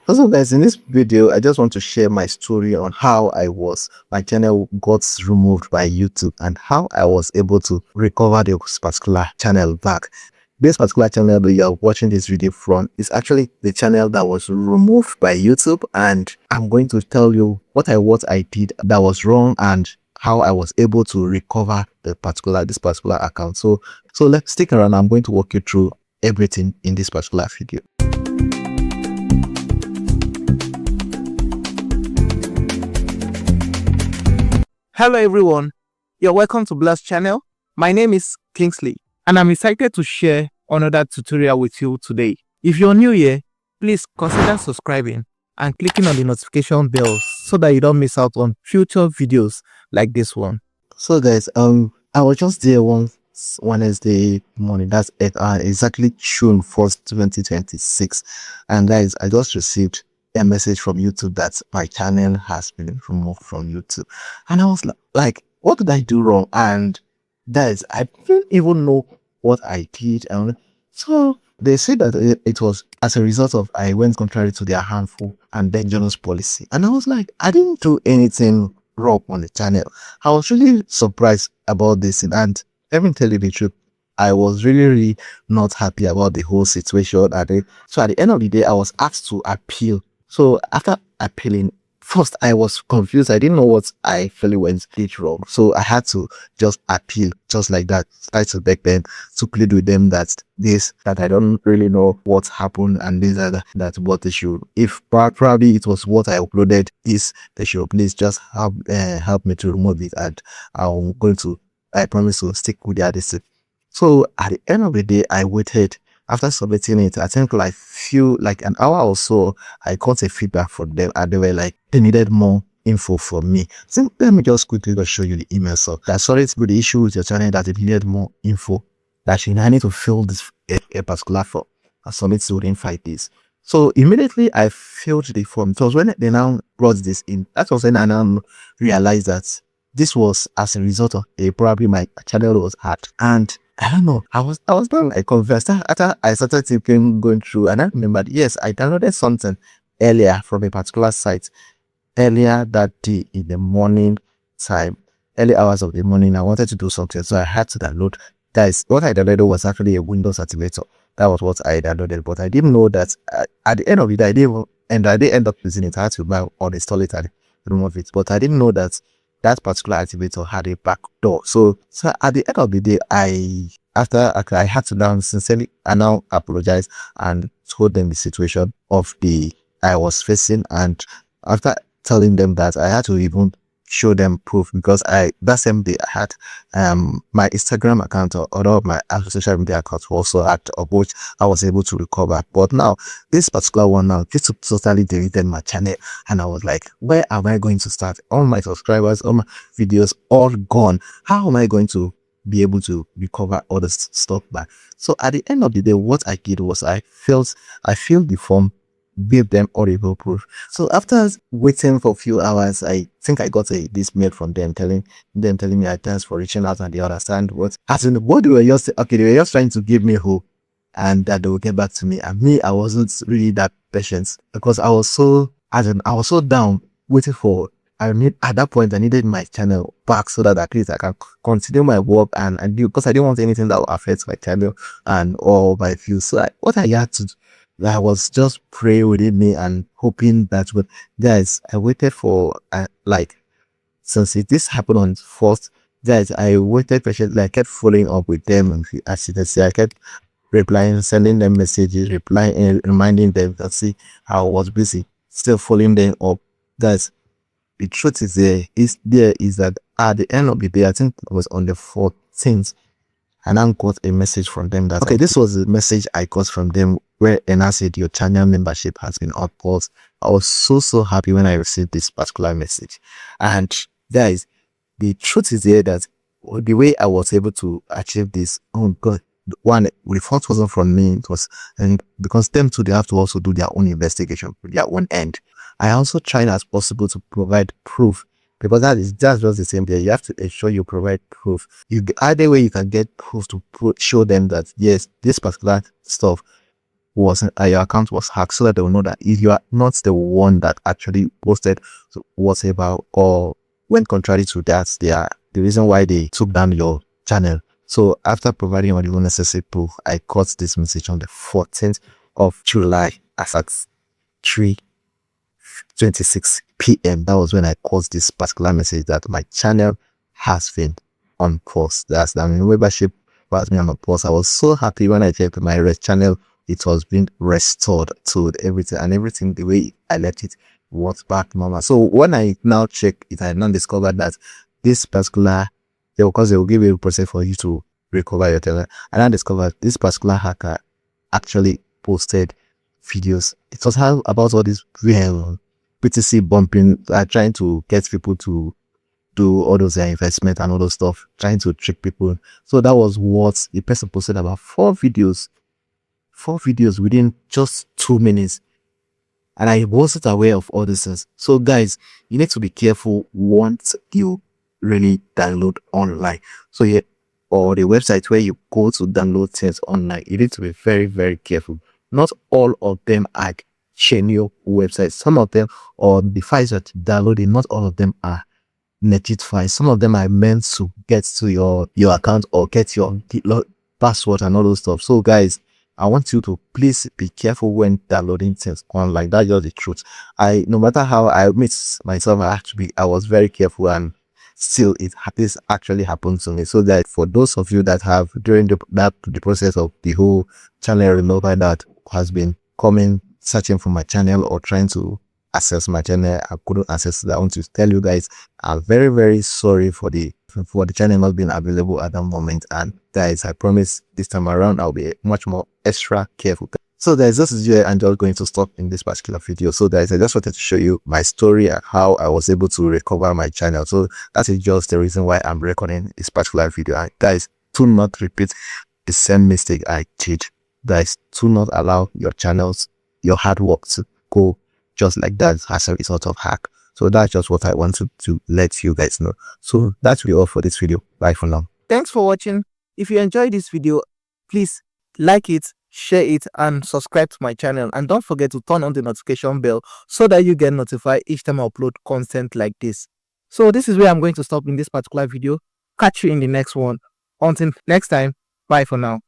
Also, guys, in this video, I just want to share my story on how my channel got removed by YouTube and how I was able to recover this particular channel back. This particular channel that you're watching this video from is actually the channel that was removed by YouTube, and I'm going to tell you what I did that was wrong and how I was able to recover this particular account. So let's stick around. I'm going to walk you through everything in this particular video. Hello everyone, you're welcome to Blast channel. My name is Kingsley and I'm excited to share another tutorial with you today. If you're new here, please consider subscribing and clicking on the notification bell so that you don't miss out on future videos like this one. So guys, I was just there one Wednesday morning, that's exactly June 1st, 2026, and guys, I just received a message from YouTube that my channel has been removed from YouTube, and I was like, what did I do wrong? And guys, I didn't even know what I did. And so they said that it was as a result of I went contrary to their harmful and dangerous policy, and I was like, I didn't do anything wrong on the channel. I was really surprised about this, and let me tell you the truth, I was really not happy about the whole situation. So at the end of the day, I was asked to appeal. So after appealing, first I was confused. I didn't know what I really did wrong. So I had to just appeal just like that. I to beg them to plead with them that I don't really know what happened, and that what they should, if probably it was what I uploaded, they should please just help me to remove it, and I promise to stick with their decision. So at the end of the day, I waited. After submitting it, I think like an hour or so, I got a feedback from them, and they were like, they needed more info from me. So let me just quickly show you the email. So that's sorry to be the issue with your channel, that they needed more info. That I need to fill this a particular form and submit it within 5 days. So immediately I filled the form. So when they now brought this in, that was when I now realized that this was as a result of probably my channel was hacked. And I don't know, I was not like convinced. After I started going through, and I remembered, yes, I downloaded something earlier from a particular site earlier that day in the morning time, early hours of the morning. I wanted to do something, so I had to download. Guys, what I downloaded was actually a Windows activator. That was what I downloaded, but I didn't know that at the end of it, I didn't end up using it. I had to uninstall it and remove it, but I didn't know that that particular activator had a back door. So at the end of the day, after I had to now sincerely apologize and told them the situation of I was facing, and after telling them that, I had to even show them proof, because that same day I had my Instagram account or other of my social media accounts also hacked, of which I was able to recover. But now this particular one, now just totally deleted my channel, and I was like, where am I going to start? All my subscribers, all my videos, all gone. How am I going to be able to recover all this stuff back? So at the end of the day, what I did was I filled the form, gave them audible proof. So after waiting for a few hours, I think I got this mail from them telling me, thanks for reaching out, and they understand what they were just they were just trying to give me hope, and that they will get back to me. And me, I wasn't really that patient, because I was so down, waiting for. At that point, I needed my channel back so that at least I can continue my work and do, because I didn't want anything that will affect my channel and all my views. So what I had to do, I was just praying within me and hoping that guys, I waited for since this happened on 4th, guys, I waited patiently. I kept following up with them, and as you can see, I kept replying, sending them messages, replying, reminding them that I was busy, still following them up. Guys, the truth is that at the end of the day, I think it was on the 14th, and I got a message from them that this was the message I got from them, where I said your channel membership has been unpaused. I was so happy when I received this particular message. And guys, the truth is that the way I was able to achieve this, oh God, one, the fault wasn't from me. It was because them too, they have to also do their own investigation for their own end. I also tried as possible to provide proof, because that's just the same thing. You have to ensure you provide proof. Either way you can get proof to show them that yes, this particular stuff your account was hacked, so that they will know that if you are not the one that actually posted whatever or went contrary to that, they are the reason why they took down your channel. So after providing all the necessary proof, I got this message on the 14th of July at 3:26 p.m. That was when I got this particular message that my channel has been on pause. That's the membership was me on pause. I was so happy when I checked my channel. It was being restored to everything the way I left it was back normal. So when I now check it, I now discovered that this particular, because they will give you a process for you to recover your channel. And I discovered this particular hacker actually posted videos. It was how about all this BTC bumping, trying to get people to do all those investment and all those stuff, trying to trick people. So that was what the person posted about four videos within just 2 minutes. And I wasn't aware of all this things. So guys, you need to be careful once you really download online. So yeah, or the website where you go to download things online, you need to be very, very careful. Not all of them are genuine websites. Some of them, or the files that you're downloading, not all of them are legit files. Some of them are meant to get to your account or get your password and all those stuff. So guys, I want you to please be careful when downloading things online. That's just the truth. No matter how I admit myself, I was very careful, and still this actually happened to me. So that for those of you that have during the process of the whole channel removal that has been coming, searching for my channel or trying to access my channel, I couldn't access that. I want to tell you guys, I'm very, very sorry for the channel not being available at that moment. And guys, I promise this time around I'll be much more extra careful. So guys, this is where I'm just going to stop in this particular video. So guys, I just wanted to show you my story and how I was able to recover my channel. So that is just the reason why I'm recording this particular video. And guys, do not repeat the same mistake I did. Guys, do not allow your channels, your hard work to go just like that as a result of hack. So that's just what I wanted to let you guys know. So that's really all for this video. Bye for now. Thanks for watching. If you enjoyed this video, please like it, share it, and subscribe to my channel. And don't forget to turn on the notification bell so that you get notified each time I upload content like this. So this is where I'm going to stop in this particular video. Catch you in the next one. Until next time, bye for now.